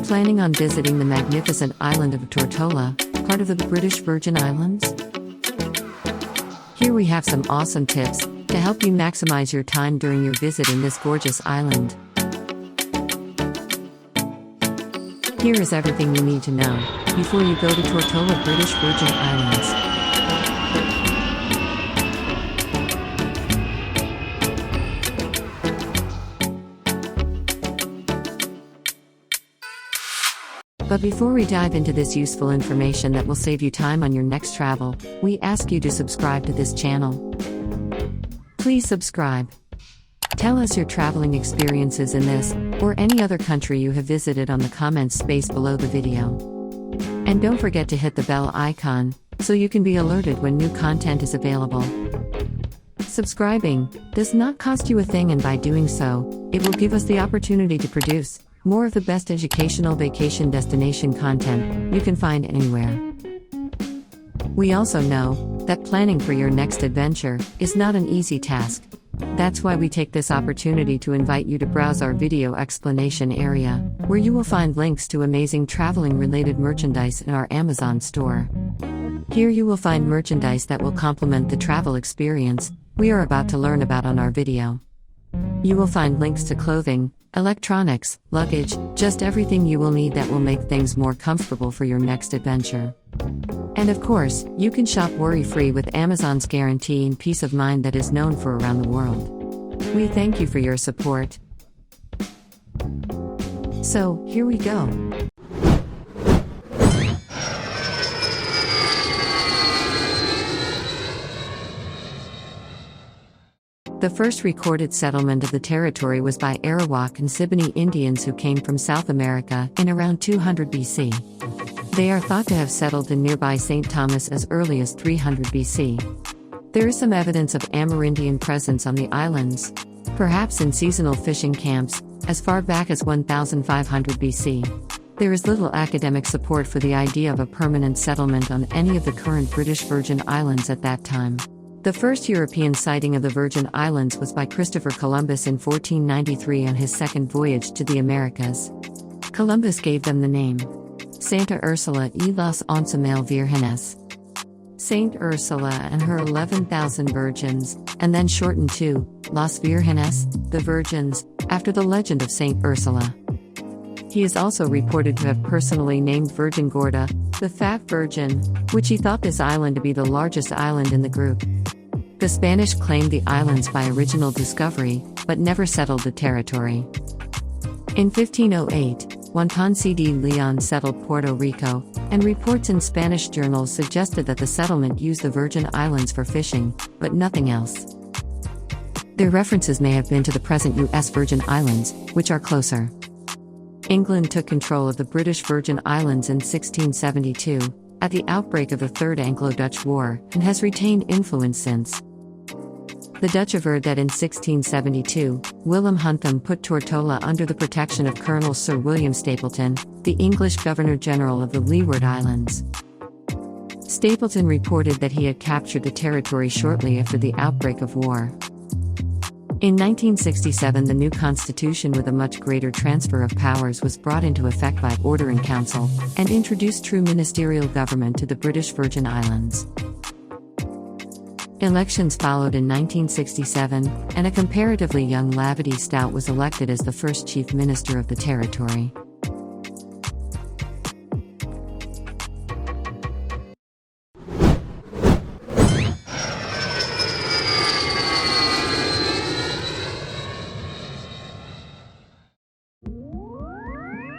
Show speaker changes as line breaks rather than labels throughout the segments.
planning on visiting the magnificent island of Tortola, part of the British Virgin Islands? Here we have some awesome tips to help you maximize your time during your visit in this gorgeous island. Here is everything you need to know before you go to Tortola British Virgin Islands. But before we dive into this useful information that will save you time on your next travel, we ask you to subscribe to this channel. Please subscribe. Tell us your traveling experiences in this or any other country you have visited on the comments space below the video. And don't forget to hit the bell icon so you can be alerted when new content is available. Subscribing does not cost you a thing, and by doing so, it will give us the opportunity to produce more of the best educational vacation destination content you can find anywhere. We also know that planning for your next adventure is not an easy task. That's why we take this opportunity to invite you to browse our video explanation area, where you will find links to amazing traveling-related merchandise in our Amazon store. Here you will find merchandise that will complement the travel experience we are about to learn about on our video. You will find links to clothing, electronics, luggage, just everything you will need that will make things more comfortable for your next adventure. And of course, you can shop worry-free with Amazon's guarantee and peace of mind that is known for around the world. We thank you for your support. So, here we go. The first recorded settlement of the territory was by Arawak and Siboney Indians who came from South America in around 200 BC. They are thought to have settled in nearby St. Thomas as early as 300 BC. There is some evidence of Amerindian presence on the islands, perhaps in seasonal fishing camps, as far back as 1500 BC. There is little academic support for the idea of a permanent settlement on any of the current British Virgin Islands at that time. The first European sighting of the Virgin Islands was by Christopher Columbus in 1493 on his second voyage to the Americas. Columbus gave them the name Santa Ursula y las 11,000 Vírgenes. Saint Ursula and her 11,000 virgins, and then shortened to Las Vírgenes, the Virgins, after the legend of Saint Ursula. He is also reported to have personally named Virgin Gorda, the Fat Virgin, which he thought this island to be the largest island in the group. The Spanish claimed the islands by original discovery, but never settled the territory. In 1508, Juan Ponce de Leon settled Puerto Rico, and reports in Spanish journals suggested that the settlement used the Virgin Islands for fishing, but nothing else. Their references may have been to the present U.S. Virgin Islands, which are closer. England took control of the British Virgin Islands in 1672, at the outbreak of the Third Anglo-Dutch War, and has retained influence since. The Dutch averred that in 1672, Willem Huntham put Tortola under the protection of Colonel Sir William Stapleton, the English Governor-General of the Leeward Islands. Stapleton reported that he had captured the territory shortly after the outbreak of war. In 1967, the new constitution with a much greater transfer of powers was brought into effect by Order in Council, and introduced true ministerial government to the British Virgin Islands. Elections followed in 1967, and a comparatively young Lavity Stout was elected as the first chief minister of the territory.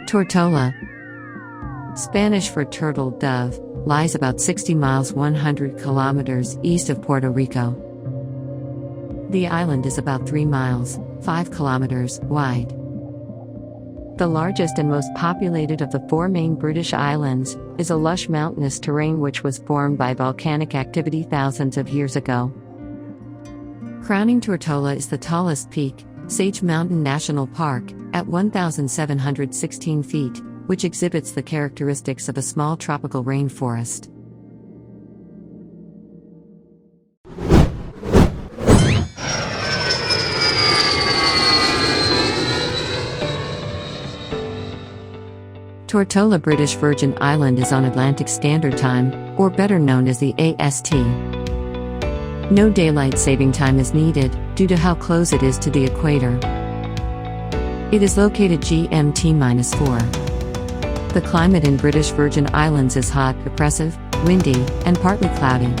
Tortola, Spanish for turtle dove, lies about 60 miles 100 kilometers east of Puerto Rico. The island is about 3 miles 5 kilometers wide. The largest and most populated of the 4 main British islands is a lush mountainous terrain which was formed by volcanic activity thousands of years ago. Crowning Tortola is the tallest peak, Sage Mountain National Park, at 1,716 feet, which exhibits the characteristics of a small tropical rainforest. Tortola British Virgin Island is on Atlantic Standard Time, or better known as the AST. No daylight saving time is needed, due to how close it is to the equator. It is located GMT-4. The climate in British Virgin Islands is hot, oppressive, windy, and partly cloudy.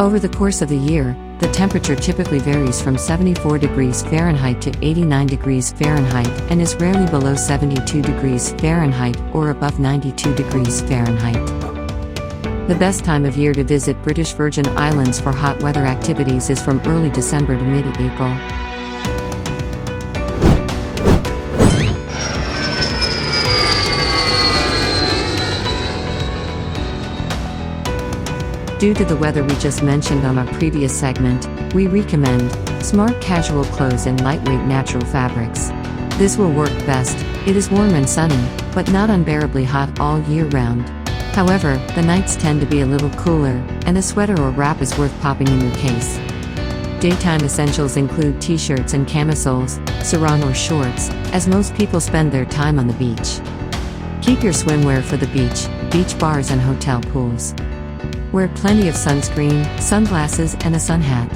Over the course of the year, the temperature typically varies from 74 degrees Fahrenheit to 89 degrees Fahrenheit and is rarely below 72 degrees Fahrenheit or above 92 degrees Fahrenheit. The best time of year to visit British Virgin Islands for hot weather activities is from early December to mid-April. Due to the weather we just mentioned on our previous segment, we recommend smart casual clothes in lightweight natural fabrics. This will work best. It is warm and sunny, but not unbearably hot all year round. However, the nights tend to be a little cooler, and a sweater or wrap is worth popping in your case. Daytime essentials include t-shirts and camisoles, sarong or shorts, as most people spend their time on the beach. Keep your swimwear for the beach bars and hotel pools. Wear plenty of sunscreen, sunglasses, and a sun hat.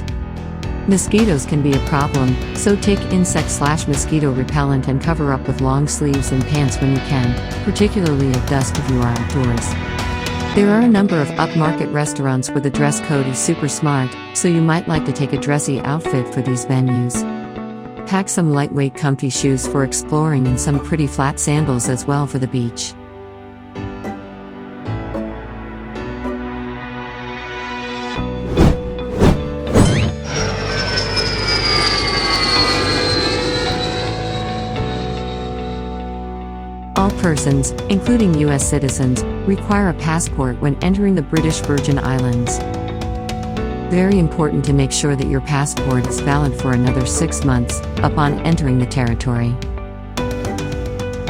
Mosquitoes can be a problem, so take insect/mosquito repellent and cover up with long sleeves and pants when you can, particularly at dusk if you are outdoors. There are a number of upmarket restaurants where the dress code is super smart, so you might like to take a dressy outfit for these venues. Pack some lightweight comfy shoes for exploring and some pretty flat sandals as well for the beach. All persons, including U.S. citizens, require a passport when entering the British Virgin Islands. Very important to make sure that your passport is valid for another 6 months upon entering the territory.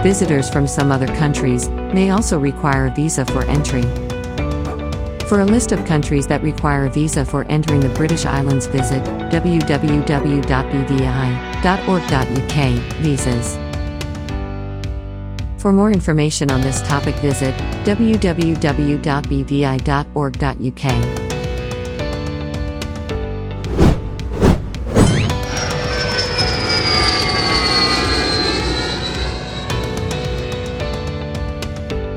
Visitors from some other countries may also require a visa for entry. For a list of countries that require a visa for entering the British Islands, visit www.bvi.org.uk Visas. For more information on this topic, visit www.bvi.org.uk.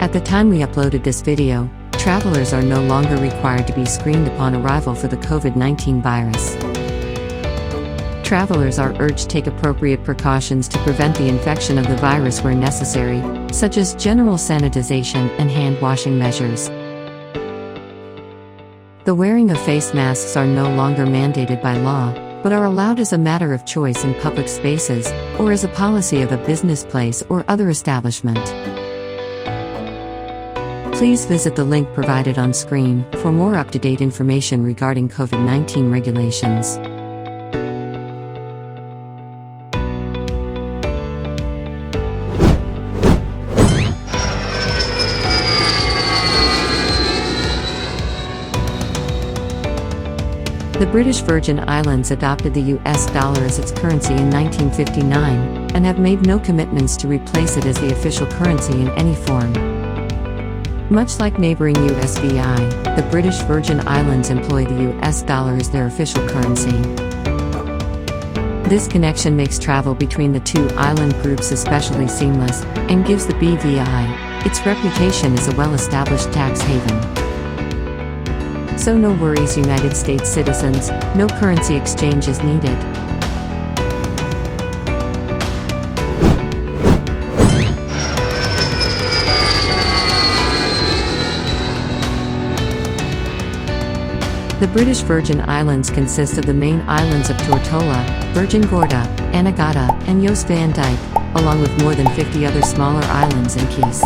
At the time we uploaded this video, travelers are no longer required to be screened upon arrival for the COVID-19 virus. Travelers are urged to take appropriate precautions to prevent the infection of the virus where necessary, such as general sanitization and hand washing measures. The wearing of face masks are no longer mandated by law, but are allowed as a matter of choice in public spaces, or as a policy of a business place or other establishment. Please visit the link provided on screen for more up-to-date information regarding COVID-19 regulations. The British Virgin Islands adopted the US dollar as its currency in 1959, and have made no commitments to replace it as the official currency in any form. Much like neighboring USVI, the British Virgin Islands employ the US dollar as their official currency. This connection makes travel between the two island groups especially seamless, and gives the BVI its reputation as a well-established tax haven. So no worries, United States citizens, no currency exchange is needed. The British Virgin Islands consist of the main islands of Tortola, Virgin Gorda, Anegada, and Yates van Dyke, along with more than 50 other smaller islands and keys.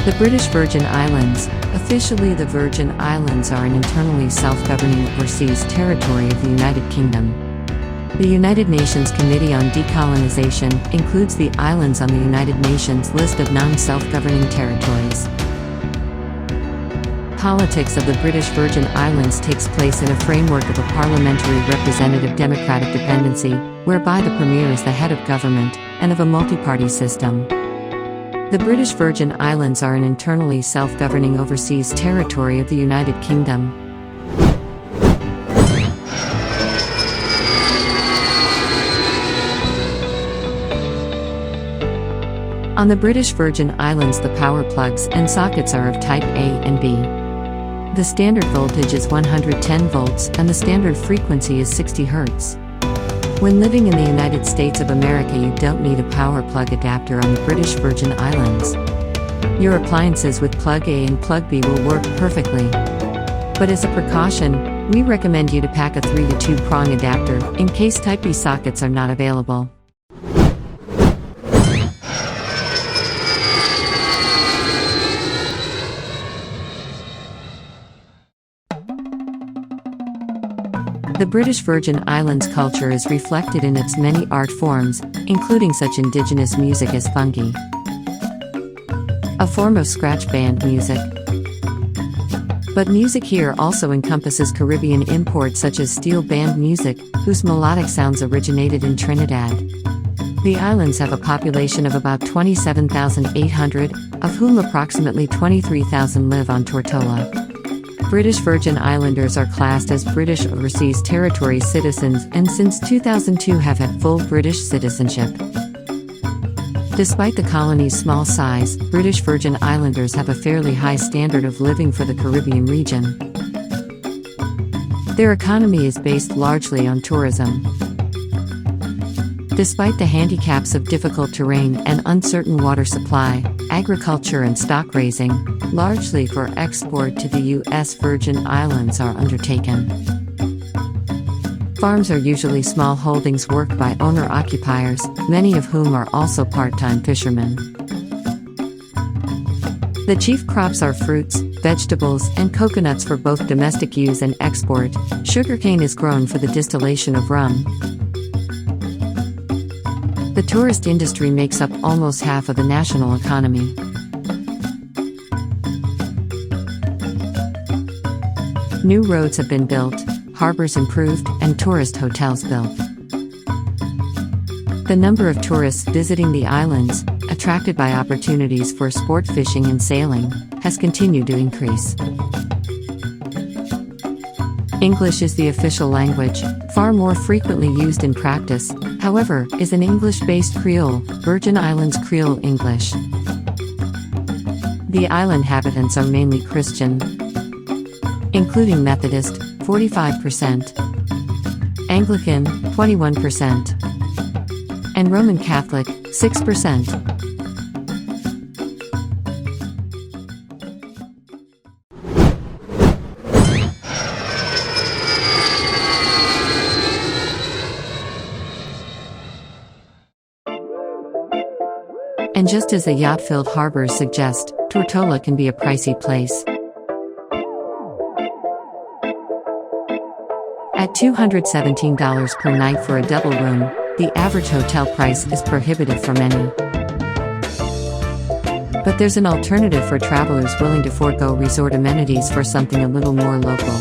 The British Virgin Islands, officially the Virgin Islands, are an internally self-governing overseas territory of the United Kingdom. The United Nations Committee on Decolonization includes the islands on the United Nations list of non-self-governing territories. Politics of the British Virgin Islands takes place in a framework of a parliamentary representative democratic dependency, whereby the Premier is the head of government, and of a multi-party system. The British Virgin Islands are an internally self-governing overseas territory of the United Kingdom. On the British Virgin Islands, the power plugs and sockets are of type A and B. The standard voltage is 110 volts and the standard frequency is 60 Hz. When living in the United States of America, you don't need a power plug adapter on the British Virgin Islands. Your appliances with plug A and plug B will work perfectly. But as a precaution, we recommend you to pack a 3 to 2 prong adapter in case type B sockets are not available. The British Virgin Islands culture is reflected in its many art forms, including such indigenous music as fungi, a form of scratch band music. But music here also encompasses Caribbean imports such as steel band music, whose melodic sounds originated in Trinidad. The islands have a population of about 27,800, of whom approximately 23,000 live on Tortola. British Virgin Islanders are classed as British Overseas Territory citizens and since 2002 have had full British citizenship. Despite the colony's small size, British Virgin Islanders have a fairly high standard of living for the Caribbean region. Their economy is based largely on tourism. Despite the handicaps of difficult terrain and uncertain water supply, agriculture and stock raising, largely for export to the U.S. Virgin Islands, are undertaken. Farms are usually small holdings worked by owner-occupiers, many of whom are also part-time fishermen. The chief crops are fruits, vegetables, and coconuts for both domestic use and export. Sugarcane is grown for the distillation of rum. The tourist industry makes up almost half of the national economy. New roads have been built, harbors improved, and tourist hotels built. The number of tourists visiting the islands, attracted by opportunities for sport fishing and sailing, has continued to increase. English is the official language, far more frequently used in practice, however, is an English-based Creole, Virgin Islands Creole English. The island inhabitants are mainly Christian, including Methodist, 45%, Anglican, 21%, and Roman Catholic, 6%. And just as the yacht-filled harbors suggest, Tortola can be a pricey place. At $217 per night for a double room, the average hotel price is prohibitive for many. But there's an alternative for travelers willing to forego resort amenities for something a little more local.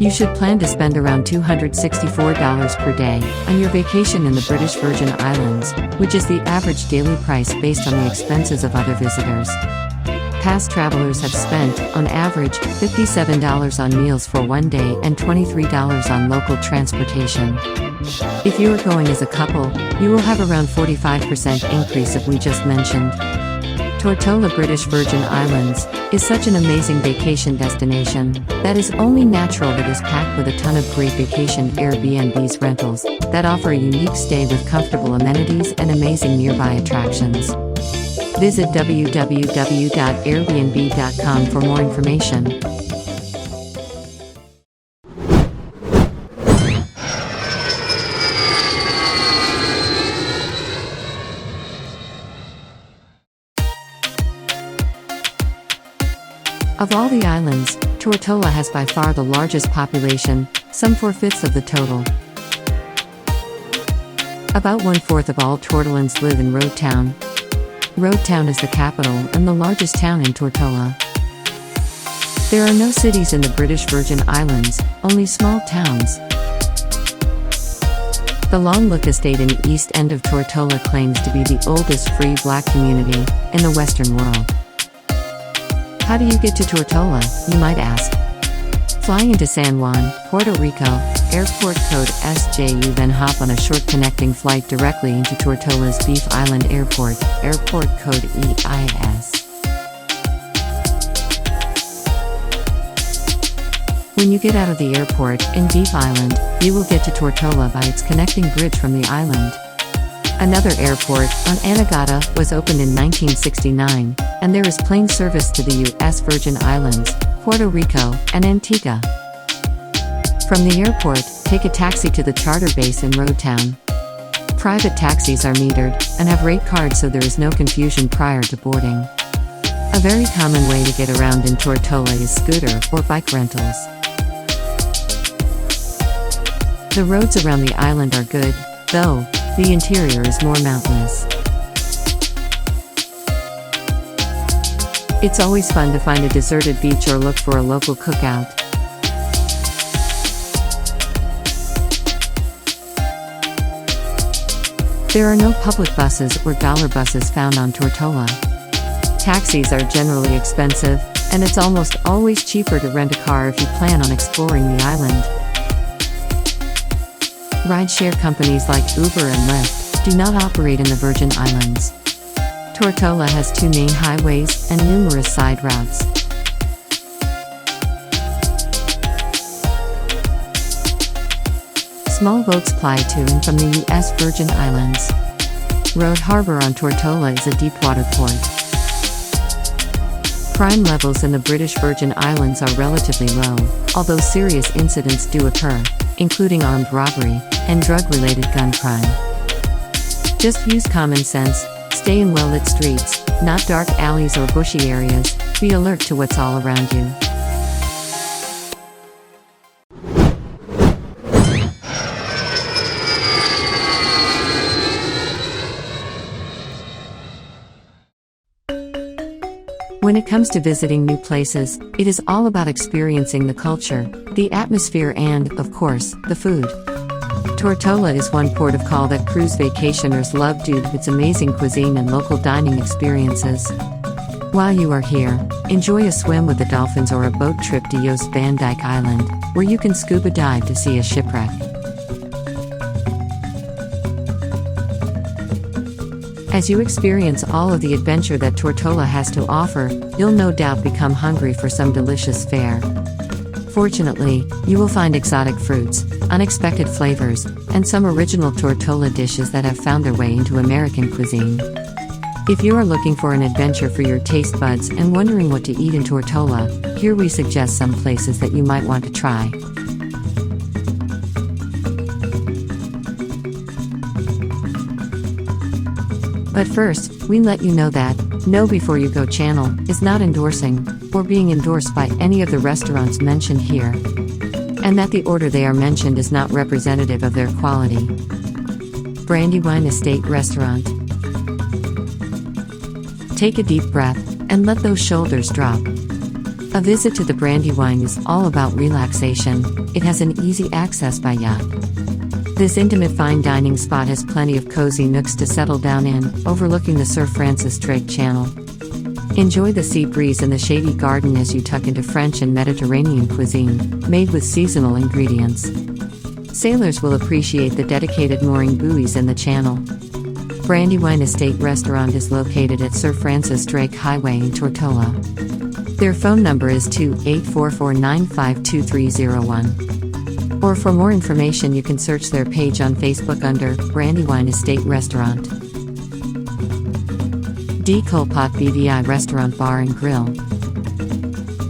You should plan to spend around $264 per day on your vacation in the British Virgin Islands, which is the average daily price based on the expenses of other visitors. Past travelers have spent, on average, $57 on meals for one day and $23 on local transportation. If you are going as a couple, you will have around 45% increase if we just mentioned. Tortola British Virgin Islands is such an amazing vacation destination that is only natural that is packed with a ton of great vacation Airbnbs rentals that offer a unique stay with comfortable amenities and amazing nearby attractions. Visit www.airbnb.com for more information. Of all the islands, Tortola has by far the largest population, some 4/5 of the total. About 1/4 of all Tortolans live in Roadtown. Roadtown is the capital and the largest town in Tortola. There are no cities in the British Virgin Islands, only small towns. The Long Look Estate in the east end of Tortola claims to be the oldest free black community in the Western world. How do you get to Tortola, you might ask? Fly into San Juan, Puerto Rico, airport code SJU, then hop on a short connecting flight directly into Tortola's Beef Island Airport, airport code EIS. When you get out of the airport in Beef Island, you will get to Tortola by its connecting bridge from the island. Another airport, on Anegada, was opened in 1969, and there is plane service to the U.S. Virgin Islands, Puerto Rico, and Antigua. From the airport, take a taxi to the charter base in Roadtown. Private taxis are metered, and have rate cards so there is no confusion prior to boarding. A very common way to get around in Tortola is scooter or bike rentals. The roads around the island are good, though the interior is more mountainous. It's always fun to find a deserted beach or look for a local cookout. There are no public buses or dollar buses found on Tortola. Taxis are generally expensive, and it's almost always cheaper to rent a car if you plan on exploring the island. Rideshare companies like Uber and Lyft do not operate in the Virgin Islands. Tortola has 2 main highways and numerous side routes. Small boats ply to and from the U.S. Virgin Islands. Road Harbor on Tortola is a deepwater port. Crime levels in the British Virgin Islands are relatively low, although serious incidents do occur, including armed robbery and drug-related gun crime. Just use common sense, stay in well-lit streets, not dark alleys or bushy areas, be alert to what's all around you. When it comes to visiting new places, it is all about experiencing the culture, the atmosphere and, of course, the food. Tortola is one port of call that cruise vacationers love due to its amazing cuisine and local dining experiences. While you are here, enjoy a swim with the dolphins or a boat trip to Yates Van Dyke Island, where you can scuba dive to see a shipwreck. As you experience all of the adventure that Tortola has to offer, you'll no doubt become hungry for some delicious fare. Fortunately, you will find exotic fruits, unexpected flavors, and some original Tortola dishes that have found their way into American cuisine. If you are looking for an adventure for your taste buds and wondering what to eat in Tortola, here we suggest some places that you might want to try. But first, we let you know that Know Before You Go channel is not endorsing or being endorsed by any of the restaurants mentioned here, and that the order they are mentioned is not representative of their quality. Brandywine Estate Restaurant. Take a deep breath and let those shoulders drop. A visit to the Brandywine is all about relaxation. It has an easy access by yacht. This intimate fine dining spot has plenty of cozy nooks to settle down in, overlooking the Sir Francis Drake Channel. Enjoy the sea breeze and the shady garden as you tuck into French and Mediterranean cuisine, made with seasonal ingredients. Sailors will appreciate the dedicated mooring buoys in the channel. Brandywine Estate Restaurant is located at Sir Francis Drake Highway in Tortola. Their phone number is 2844952301. Or for more information you can search their page on Facebook under Brandywine Estate Restaurant. Tortola BVI Restaurant Bar and Grill.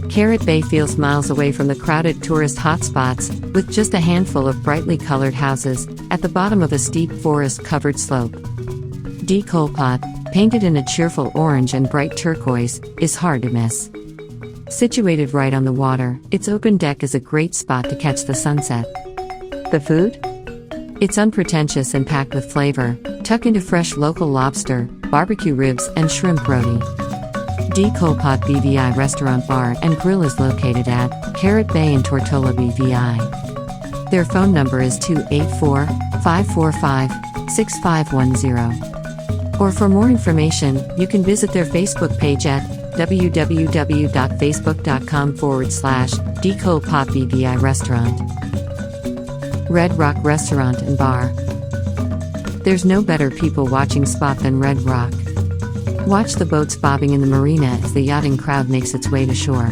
Carrot Bay feels miles away from the crowded tourist hotspots, with just a handful of brightly colored houses, at the bottom of a steep forest-covered slope. Tortola, painted in a cheerful orange and bright turquoise, is hard to miss. Situated right on the water, its open deck is a great spot to catch the sunset. The food? It's unpretentious and packed with flavor. Tuck into fresh local lobster, barbecue ribs, and shrimp roti. Tortola BVI Restaurant Bar and Grill is located at Carrot Bay in Tortola BVI. Their phone number is 284-545-6510. Or for more information, you can visit their Facebook page at www.facebook.com/Tortola BVI Restaurant. Red Rock Restaurant and Bar. There's no better people-watching spot than Red Rock. Watch the boats bobbing in the marina as the yachting crowd makes its way to shore.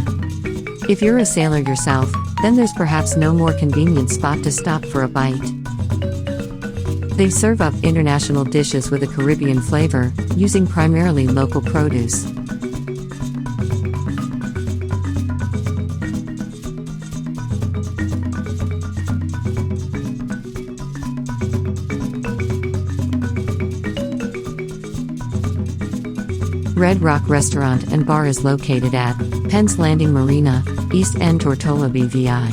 If you're a sailor yourself, then there's perhaps no more convenient spot to stop for a bite. They serve up international dishes with a Caribbean flavor, using primarily local produce. Red Rock Restaurant and Bar is located at Penn's Landing Marina, East End, Tortola BVI.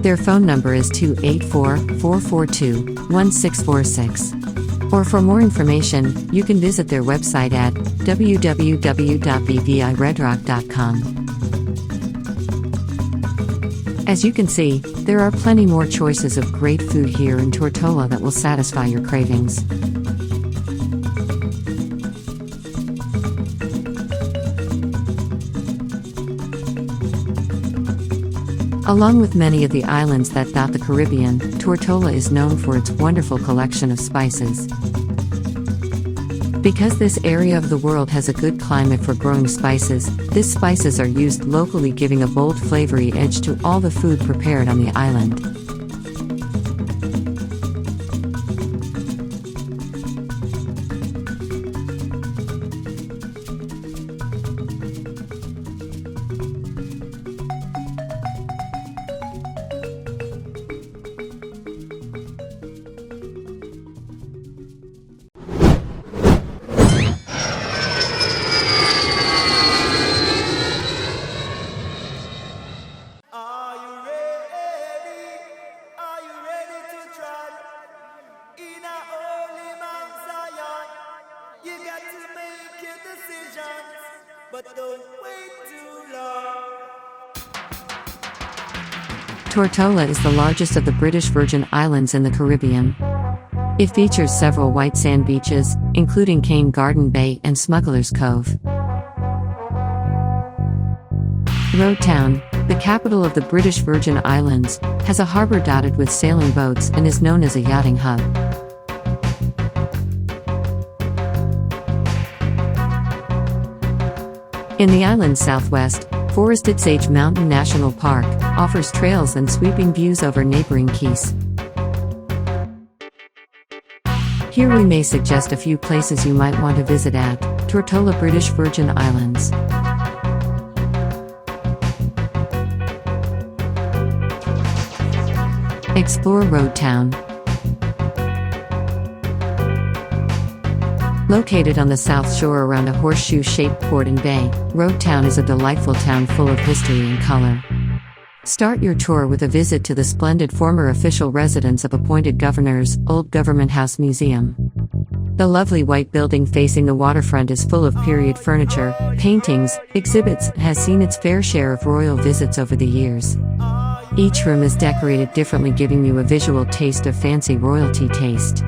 Their phone number is 284-442-1646. Or for more information, you can visit their website at www.bviredrock.com. As you can see, there are plenty more choices of great food here in Tortola that will satisfy your cravings. Along with many of the islands that dot the Caribbean, Tortola is known for its wonderful collection of spices. Because this area of the world has a good climate for growing spices, these spices are used locally, giving a bold flavory edge to all the food prepared on the island.
But don't wait too long.
Tortola is the largest of the British Virgin Islands in the Caribbean. It features several white sand beaches, including Cane Garden Bay and Smuggler's Cove. Roadtown, the capital of the British Virgin Islands, has a harbour dotted with sailing boats and is known as a yachting hub. In the island's southwest, forested Sage Mountain National Park offers trails and sweeping views over neighboring keys. Here we may suggest a few places you might want to visit at Tortola British Virgin Islands. Explore Roadtown. Located on the south shore around a horseshoe-shaped port and bay, Roadtown is a delightful town full of history and color. Start your tour with a visit to the splendid former official residence of appointed governors, Old Government House Museum. The lovely white building facing the waterfront is full of period furniture, paintings, exhibits, and has seen its fair share of royal visits over the years. Each room is decorated differently, giving you a visual taste of fancy royalty taste.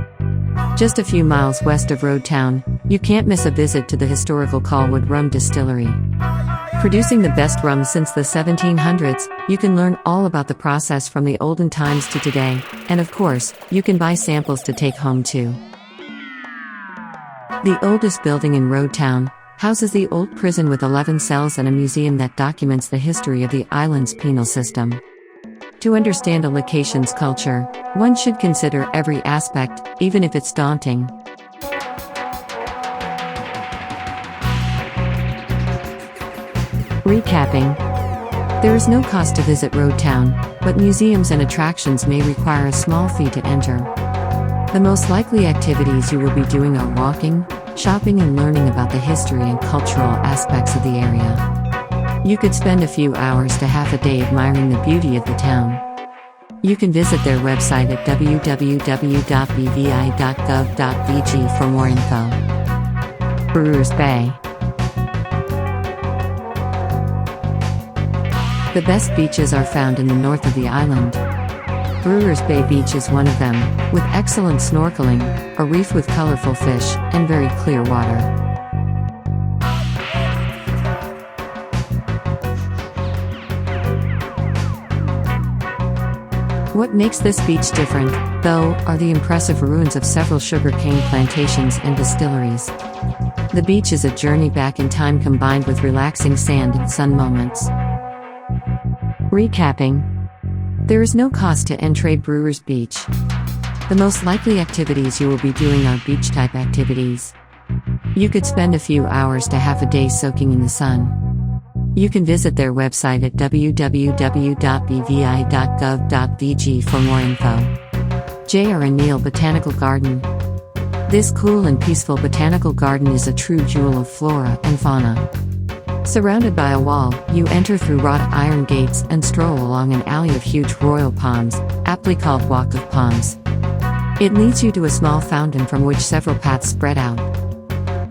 Just a few miles west of Roadtown, you can't miss a visit to the historical Colwood Rum Distillery. Producing the best rum since the 1700s, you can learn all about the process from the olden times to today, and of course, you can buy samples to take home too. The oldest building in Roadtown houses the old prison with 11 cells and a museum that documents the history of the island's penal system. To understand a location's culture, one should consider every aspect, even if it's daunting. Recapping. There is no cost to visit Roadtown, but museums and attractions may require a small fee to enter. The most likely activities you will be doing are walking, shopping, and learning about the history and cultural aspects of the area. You could spend a few hours to half a day admiring the beauty of the town. You can visit their website at www.bvi.gov.bg for more info. Brewers Bay. The best beaches are found in the north of the island. Brewers Bay Beach is one of them, with excellent snorkeling, a reef with colorful fish, and very clear water. What makes this beach different, though, are the impressive ruins of several sugarcane plantations and distilleries. The beach is a journey back in time combined with relaxing sand and sun moments. Recapping. There is no cost to enter Brewers Beach. The most likely activities you will be doing are beach-type activities. You could spend a few hours to half a day soaking in the sun. You can visit their website at www.bvi.gov.vg for more info. J.R. and Neil Botanical Garden. This cool and peaceful botanical garden is a true jewel of flora and fauna. Surrounded by a wall, you enter through wrought iron gates and stroll along an alley of huge royal palms, aptly called Walk of Palms. It leads you to a small fountain from which several paths spread out.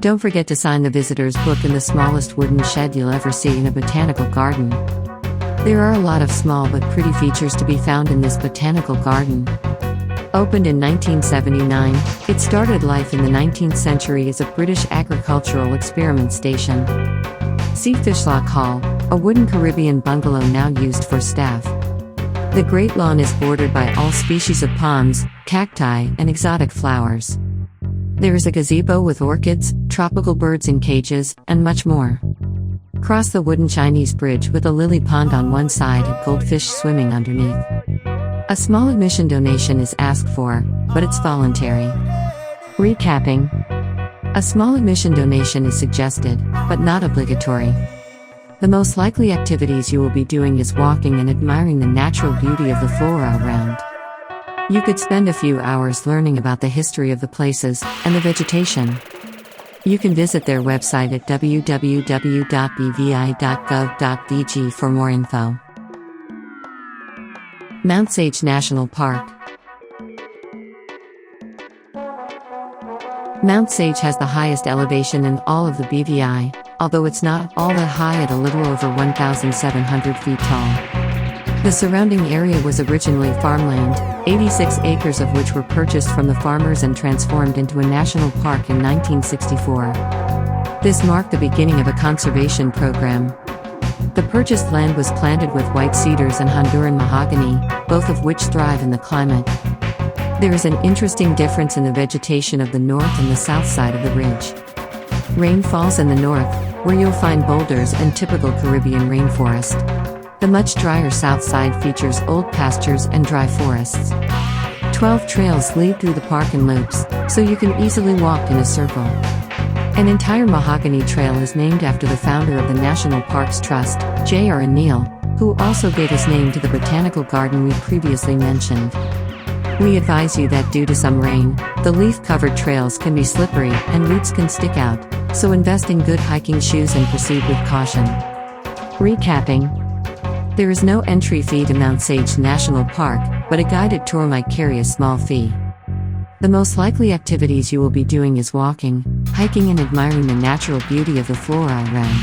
Don't forget to sign the visitor's book in the smallest wooden shed you'll ever see in a botanical garden. There are a lot of small but pretty features to be found in this botanical garden. Opened in 1979, it started life in the 19th century as a British agricultural experiment station. See Fishlock Hall, a wooden Caribbean bungalow now used for staff. The Great Lawn is bordered by all species of palms, cacti, and exotic flowers. There is a gazebo with orchids, tropical birds in cages, and much more. Cross the wooden Chinese bridge with a lily pond on one side and goldfish swimming underneath. A small admission donation is asked for, but it's voluntary. Recapping. A small admission donation is suggested, but not obligatory. The most likely activities you will be doing is walking and admiring the natural beauty of the flora around. You could spend a few hours learning about the history of the places and the vegetation. You can visit their website at www.bvi.gov.vg for more info. Mount Sage National Park. Mount Sage has the highest elevation in all of the BVI, although it's not all that high at a little over 1,700 feet tall. The surrounding area was originally farmland, 86 acres of which were purchased from the farmers and transformed into a national park in 1964. This marked the beginning of a conservation program. The purchased land was planted with white cedars and Honduran mahogany, both of which thrive in the climate. There is an interesting difference in the vegetation of the north and the south side of the ridge. Rain falls in the north, where you'll find boulders and typical Caribbean rainforest. The much drier south side features old pastures and dry forests. 12 trails lead through the park in loops, so you can easily walk in a circle. An entire mahogany trail is named after the founder of the National Parks Trust, J.R. and Neil, who also gave his name to the botanical garden we previously mentioned. We advise you that due to some rain, the leaf-covered trails can be slippery and roots can stick out, so invest in good hiking shoes and proceed with caution. Recapping. There is no entry fee to Mount Sage National Park, but a guided tour might carry a small fee. The most likely activities you will be doing is walking, hiking and admiring the natural beauty of the flora around.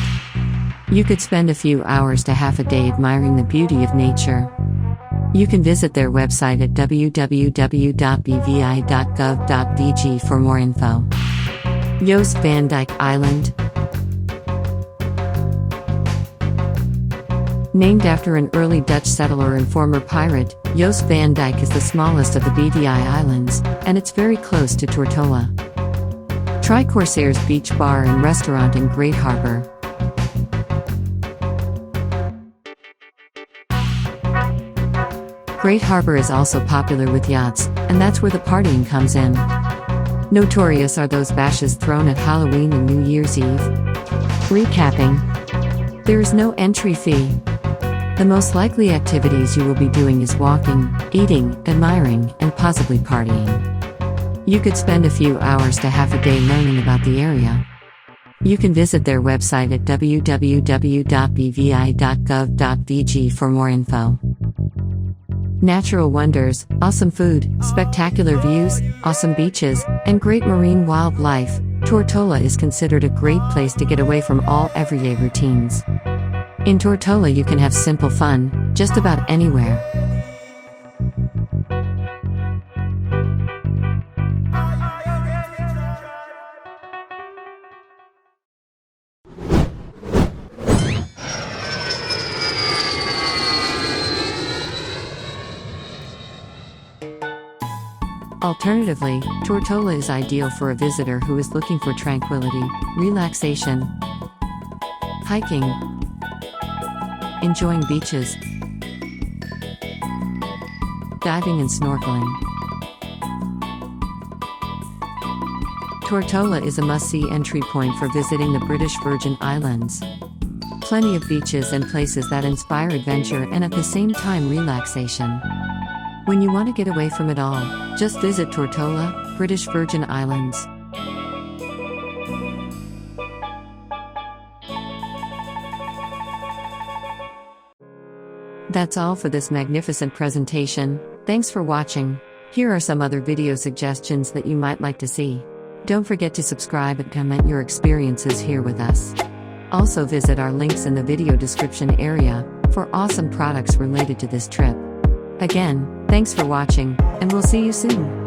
You could spend a few hours to half a day admiring the beauty of nature. You can visit their website at www.bvi.gov.vg for more info. Joost van Dyke Island. Named after an early Dutch settler and former pirate, Joost van Dyke is the smallest of the BVI Islands, and it's very close to Tortola. Try Corsair's Beach Bar and Restaurant in Great Harbour. Great Harbour is also popular with yachts, and that's where the partying comes in. Notorious are those bashes thrown at Halloween and New Year's Eve. Recapping. There is no entry fee. The most likely activities you will be doing is walking, eating, admiring, and possibly partying. You could spend a few hours to half a day learning about the area. You can visit their website at www.bvi.gov.vg for more info. Natural wonders, awesome food, spectacular views, awesome beaches, and great marine wildlife, Tortola is considered a great place to get away from all everyday routines. In Tortola you can have simple fun, just about anywhere. Alternatively, Tortola is ideal for a visitor who is looking for tranquility, relaxation, hiking, enjoying beaches, diving and snorkeling. Tortola is a must-see entry point for visiting the British Virgin Islands. Plenty of beaches and places that inspire adventure and at the same time relaxation. When you want to get away from it all, just visit Tortola, British Virgin Islands. That's all for this magnificent presentation. Thanks for watching. Here are some other video suggestions that you might like to see. Don't forget to subscribe and comment your experiences here with us. Also visit our links in the video description area for awesome products related to this trip. Again, thanks for watching, and we'll see you soon.